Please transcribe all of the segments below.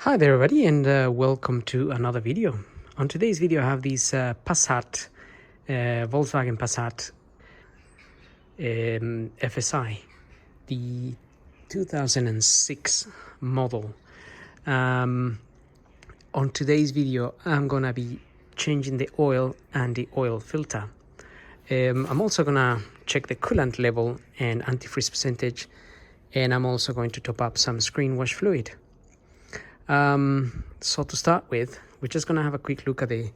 Hi there everybody, and welcome to another video. On today's video I have this Passat, Volkswagen Passat FSI, the 2006 model. On today's video I'm gonna be changing the oil and the oil filter. I'm also gonna check the coolant level and antifreeze percentage, and I'm also going to top up some screen wash fluid. So to start with, we're just going to have a quick look at the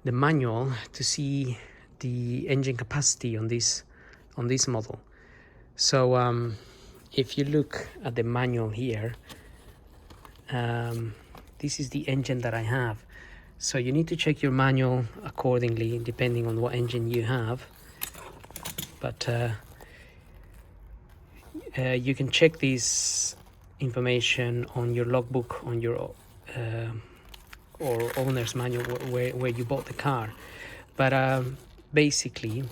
manual to see the engine capacity on this model. So if you look at the manual here, this is the engine that I have. So you need to check your manual accordingly depending on what engine you have. But you can check this information on your logbook, on your or owner's manual where you bought the car. But basically,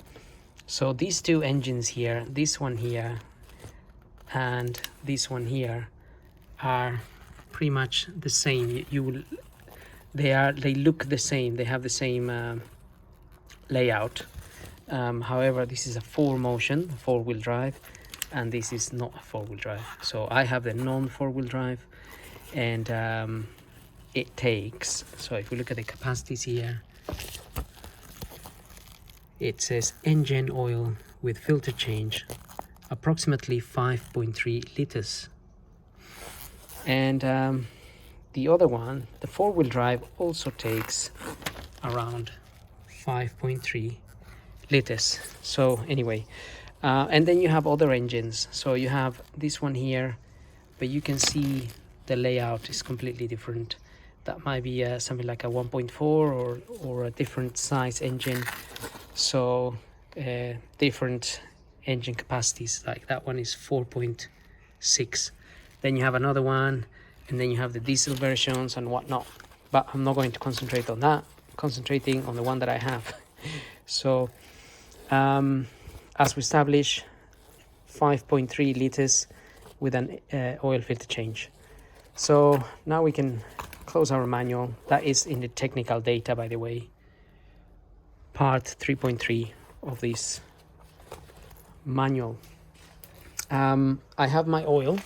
so these two engines here, this one here and this one here, are pretty much the same. They look the same, they have the same layout. However, this is a four-wheel drive, and this is not a four-wheel drive. So I have the non-four-wheel drive, and it takes, so if we look at the capacities here, it says engine oil with filter change approximately 5.3 liters, and the other one, the four-wheel drive, also takes around 5.3 liters. So anyway, and then you have other engines. So you have this one here, but you can see the layout is completely different. That might be something like a 1.4 or a different size engine. So different engine capacities, like that one is 4.6. Then you have another one, and then you have the diesel versions and whatnot. But I'm not going to concentrate on that. I'm concentrating on the one that I have. So as we established, 5.3 liters with an oil filter change. So now we can close our manual. That is in the technical data, by the way, part 3.3 of this manual. I have my oil.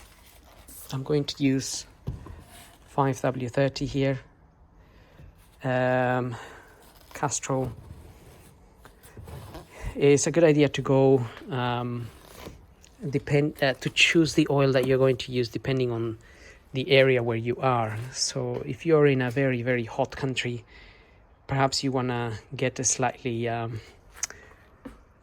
I'm going to use 5W30 here, Castrol. It's a good idea to go to choose the oil that you're going to use depending on the area where you are. So if you're in a very, very hot country, perhaps you want to get a slightly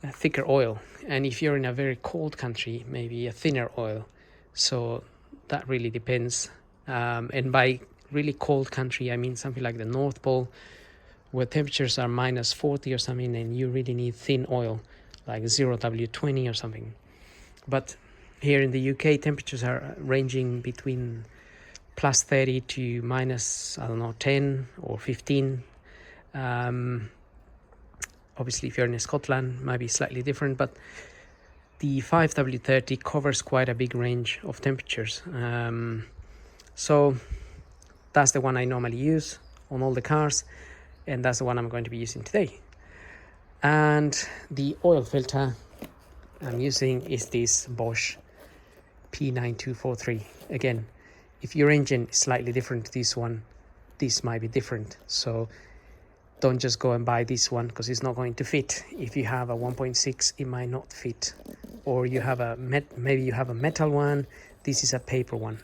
thicker oil, and if you're in a very cold country, maybe a thinner oil. So that really depends, and by really cold country I mean something like the North Pole, where temperatures are minus 40 or something, and you really need thin oil like 0W20 or something. But here in the UK, temperatures are ranging between plus 30 to minus, I don't know, 10 or 15. Obviously, if you're in Scotland, it might be slightly different, but the 5W30 covers quite a big range of temperatures. So that's the one I normally use on all the cars, and that's the one I'm going to be using today. And the oil filter I'm using is this Bosch P9243. Again, if your engine is slightly different to this one, this might be different. So don't just go and buy this one, because it's not going to fit. If you have a 1.6, it might not fit. Or you have maybe you have a metal one. This is a paper one.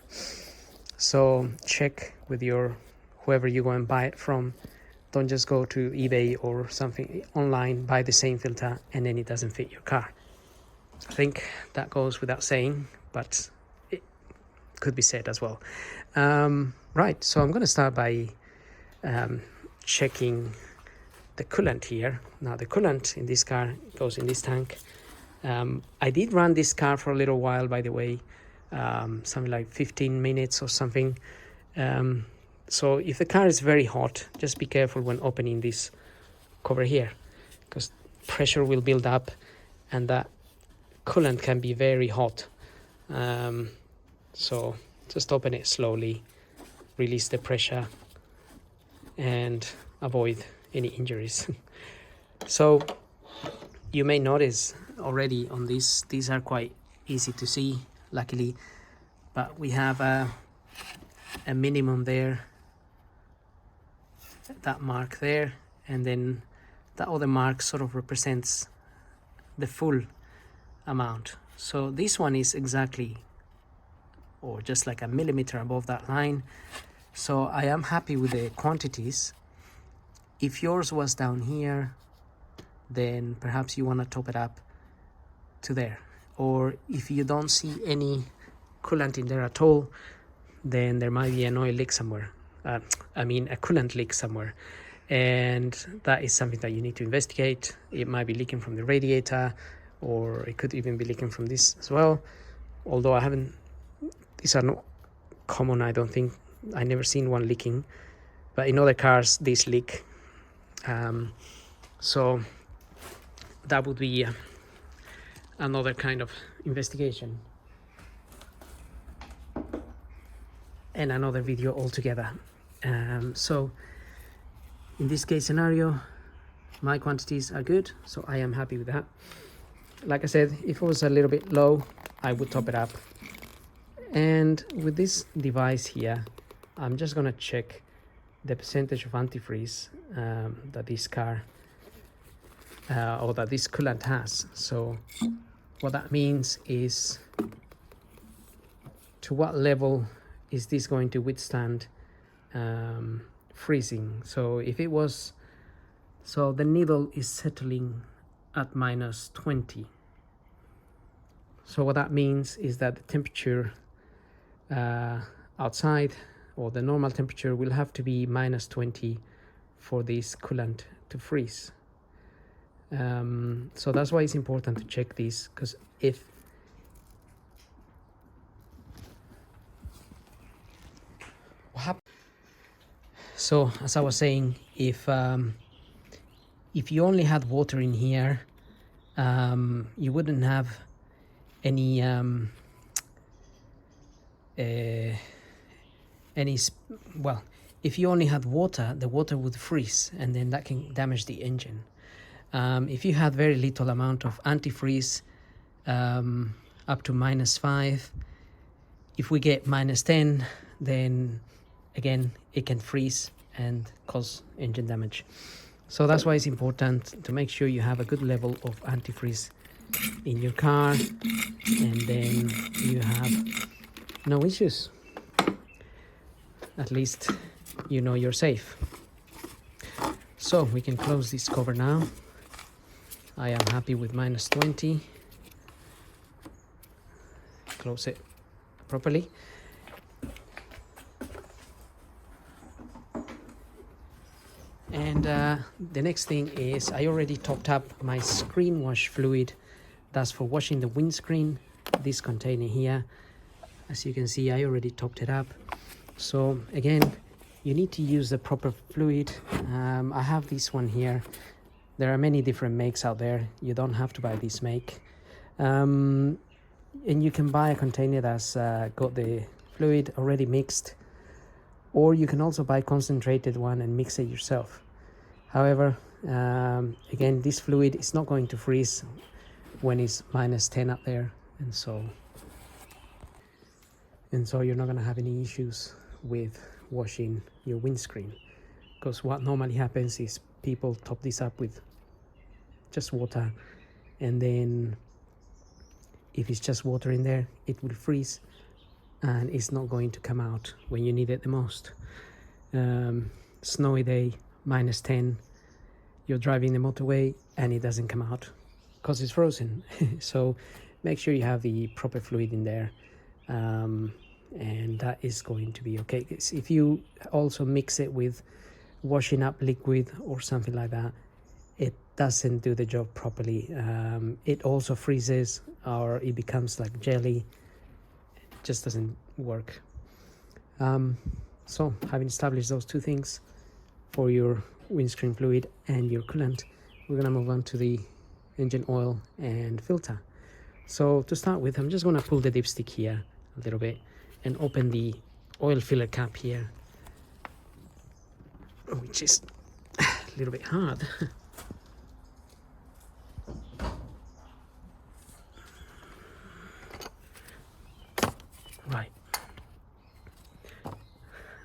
So check with whoever you go and buy it from. Don't just go to eBay or something online, buy the same filter, and then it doesn't fit your car. I think that goes without saying, but it could be said as well. Right, so I'm going to start by checking the coolant here. Now the coolant in this car goes in this tank. I did run this car for a little while, by the way, something like 15 minutes or something. So if the car is very hot, just be careful when opening this cover here, because pressure will build up and that coolant can be very hot. So just open it slowly release the pressure and avoid any injuries. So you may notice already on these are quite easy to see, luckily, but we have a minimum there, that mark there, and then that other mark sort of represents the full amount. So this one is exactly, or just like a millimeter above that line. So I am happy with the quantities. If yours was down here, then perhaps you want to top it up to there. Or if you don't see any coolant in there at all, then there might be an oil leak somewhere. A coolant leak somewhere. And that is something that you need to investigate. It might be leaking from the radiator, or it could even be leaking from this as well. Although these are not common, I don't think. I never seen one leaking, but in other cars these leak. So that would be another kind of investigation and another video altogether. So in this case scenario, my quantities are good, so I am happy with that. Like I said, if it was a little bit low, I would top it up. And with this device here, I'm just gonna check the percentage of antifreeze that this car or that this coolant has. So what that means is, to what level is this going to withstand freezing? So if it was, so the needle is settling at -20. So what that means is that the temperature outside, or the normal temperature, will have to be -20 for this coolant to freeze. So that's why it's important to check this, because so as I was saying, if you only had water in here, you wouldn't have any well, if you only had water, the water would freeze, and then that can damage the engine. If you had very little amount of antifreeze, up to -5, if we get -10, then again it can freeze and cause engine damage. So that's why it's important to make sure you have a good level of antifreeze in your car, and then you have no issues. At least you know you're safe. So we can close this cover now. I am happy with -20. Close it properly. And the next thing is, I already topped up my screen wash fluid. That's for washing the windscreen, this container here. As you can see, I already topped it up. So again, you need to use the proper fluid. I have this one here. There are many different makes out there. You don't have to buy this make. And you can buy a container that's got the fluid already mixed, or you can also buy concentrated one and mix it yourself. However, again, this fluid is not going to freeze when it's -10 up there, and so you're not going to have any issues with washing your windscreen, because what normally happens is people top this up with just water, and then if it's just water in there, it will freeze and it's not going to come out when you need it the most. Snowy day, -10, you're driving the motorway and it doesn't come out because it's frozen. So make sure you have the proper fluid in there, and that is going to be okay. If you also mix it with washing up liquid or something like that, it doesn't do the job properly. It also freezes, or it becomes like jelly. It just doesn't work. So having established those two things for your windscreen fluid and your coolant, we're gonna move on to the engine oil and filter. So to start with, I'm just gonna pull the dipstick here a little bit and open the oil filler cap here, which is a little bit hard. Right,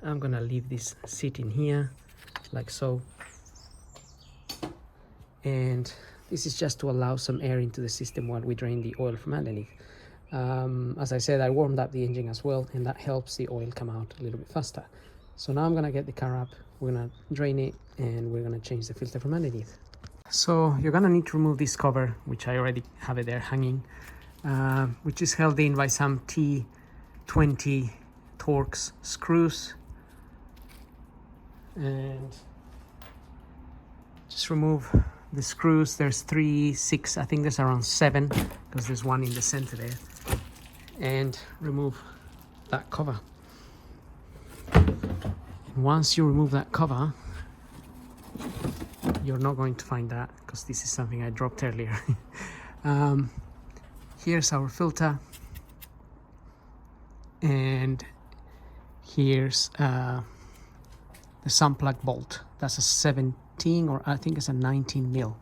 I'm gonna leave this sitting here like so, and this is just to allow some air into the system while we drain the oil from underneath. As I said, I warmed up the engine as well, and that helps the oil come out a little bit faster. So now I'm gonna get the car up, we're gonna drain it, and we're gonna change the filter from underneath. So you're gonna need to remove this cover, which I already have it there hanging, which is held in by some T20 Torx screws. And just remove the screws. There's 3, 6, I think there's around 7, because there's one in the center there. And remove that cover. And once you remove that cover, you're not going to find that, because this is something I dropped earlier. Here's our filter, and here's the sun plug bolt. That's a 17, or I think it's a 19 mil.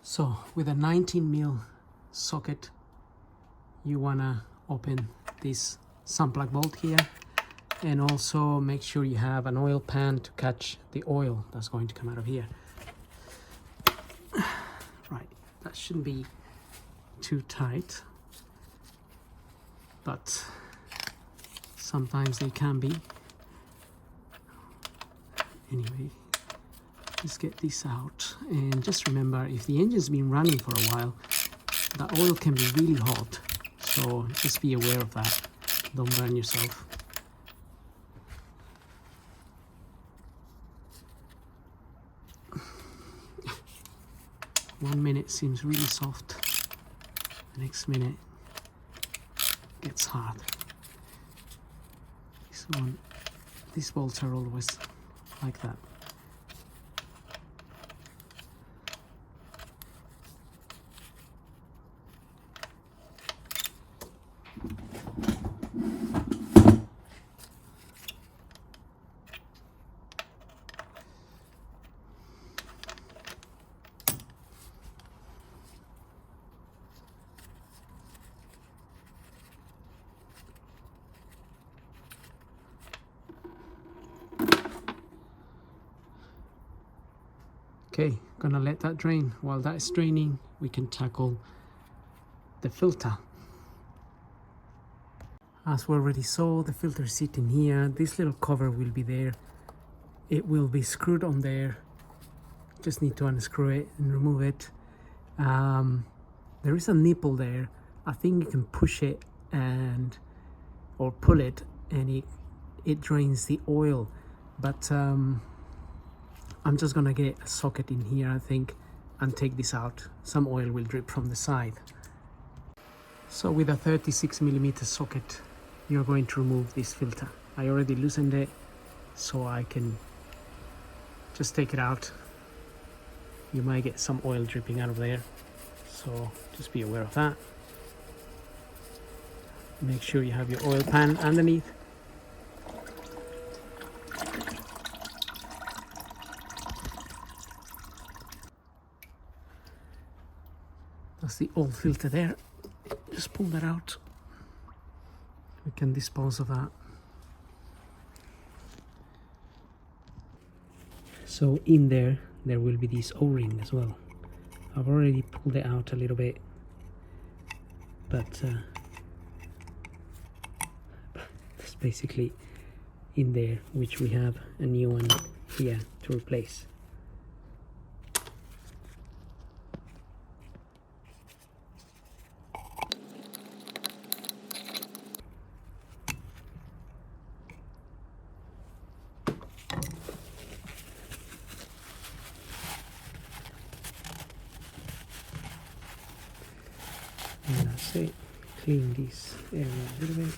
So with a 19 mil socket, you wanna open this sun plug bolt here, and also make sure you have an oil pan to catch the oil that's going to come out of here. Right, that shouldn't be too tight, but sometimes they can be. Anyway, just get this out, and just remember, if the engine's been running for a while, the oil can be really hot, so just be aware of that. Don't burn yourself. One minute seems really soft, the next minute gets hard. These bolts are always like that. Okay, gonna let that drain. While that is draining, we can tackle the filter. As we already saw, the filter is sitting here. This little cover will be there. It will be screwed on there. Just need to unscrew it and remove it. There is a nipple there. I think you can push it or pull it, and it drains the oil. But I'm just gonna get a socket in here, I think, and take this out. Some oil will drip from the side. So with a 36mm socket, you're going to remove this filter. I already loosened it, so I can just take it out. You might get some oil dripping out of there, so just be aware of that. Make sure you have your oil pan underneath. That's the old filter there. Just pull that out. We can dispose of that. So in there will be this O-ring as well. I've already pulled it out a little bit, but it's basically in there, which we have a new one here to replace. And that's it. Clean this area a little bit.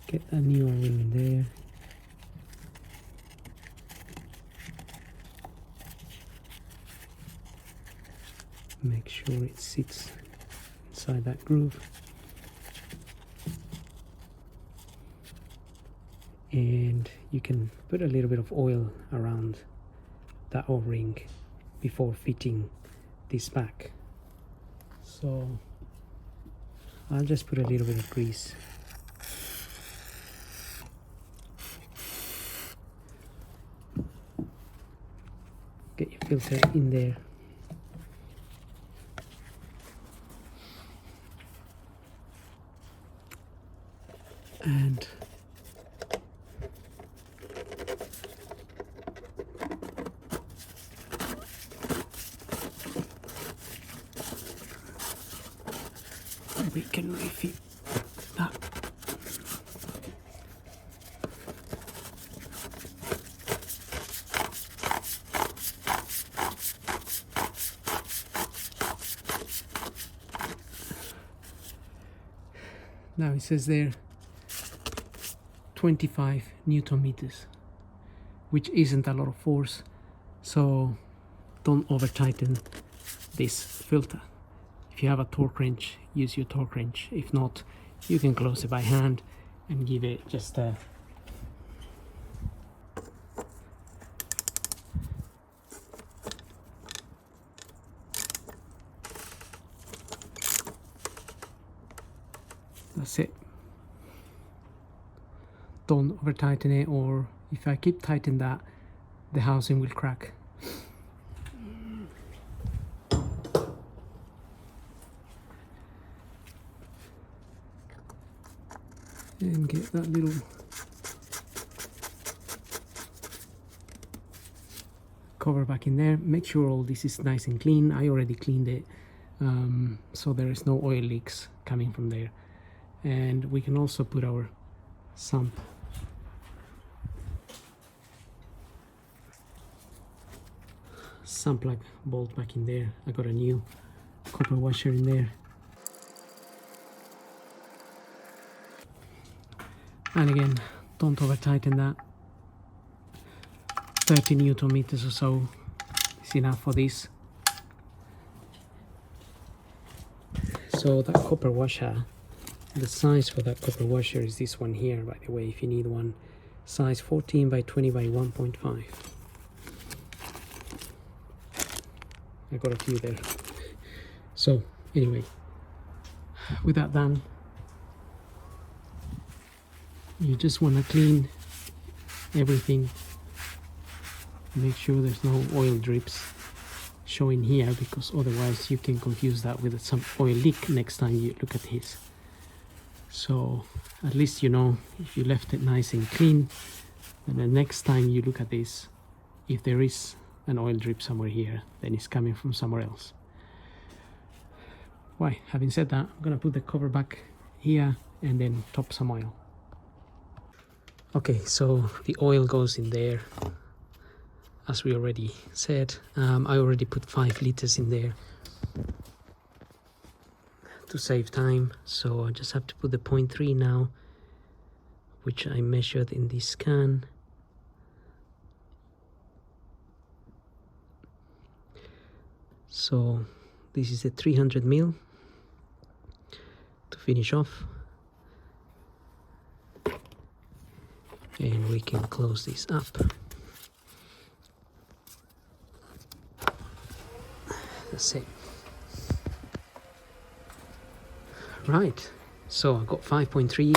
Get a new oil in there. Make sure it sits inside that groove. And you can put a little bit of oil around that O-ring before fitting this back. So I'll just put a little bit of grease. Get your filter in there. And we can refit that. Now it says there 25 Newton meters, which isn't a lot of force, so don't over tighten this filter. If you have a torque wrench, use your torque wrench. If not, you can close it by hand and give it just a that's it. Don't over tighten it, or if I keep tightening that, the housing will crack. And get that little cover back in there. Make sure all this is nice and clean. I already cleaned it, so there is no oil leaks coming from there. And we can also put our sump plug bolt back in there. I got a new copper washer in there. And again, don't over tighten that. 30 Newton meters or so is enough for this. So that copper washer, the size for that copper washer is this one here, by the way, if you need one. Size 14 by 20 by 1.5. I got a few there. So anyway, with that done, you just want to clean everything. Make sure there's no oil drips showing here, because otherwise you can confuse that with some oil leak next time you look at his. So at least you know, if you left it nice and clean, and the next time you look at this, if there is an oil drip somewhere here, then it's coming from somewhere else. Why, having said that, I'm gonna put the cover back here and then top some oil. Okay, so the oil goes in there, as we already said. I already put 5 liters in there to save time, so I just have to put the 0.3 now, which I measured in this can. So this is the 300 ml to finish off, and we can close this up. That's it. Right, so I've got 5.3.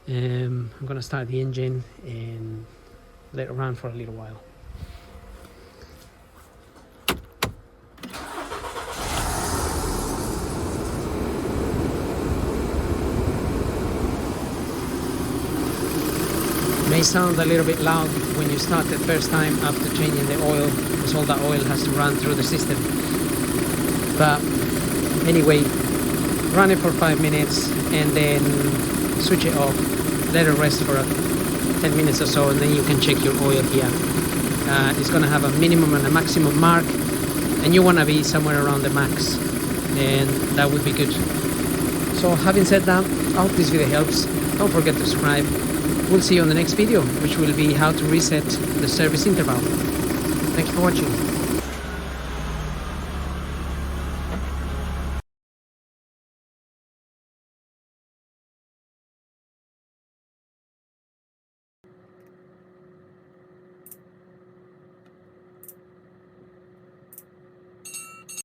I'm gonna start the engine and let it run for a little while. May sound a little bit loud when you start the first time after changing the oil, because all that oil has to run through the system. But anyway, run it for 5 minutes and then switch it off, let it rest for 10 minutes or so, and then you can check your oil here. It's going to have a minimum and a maximum mark, and you want to be somewhere around the max, and that would be good. So having said that, I hope this video helps. Don't forget to subscribe. We'll see you on the next video, which will be how to reset the service interval. Thank you for watching.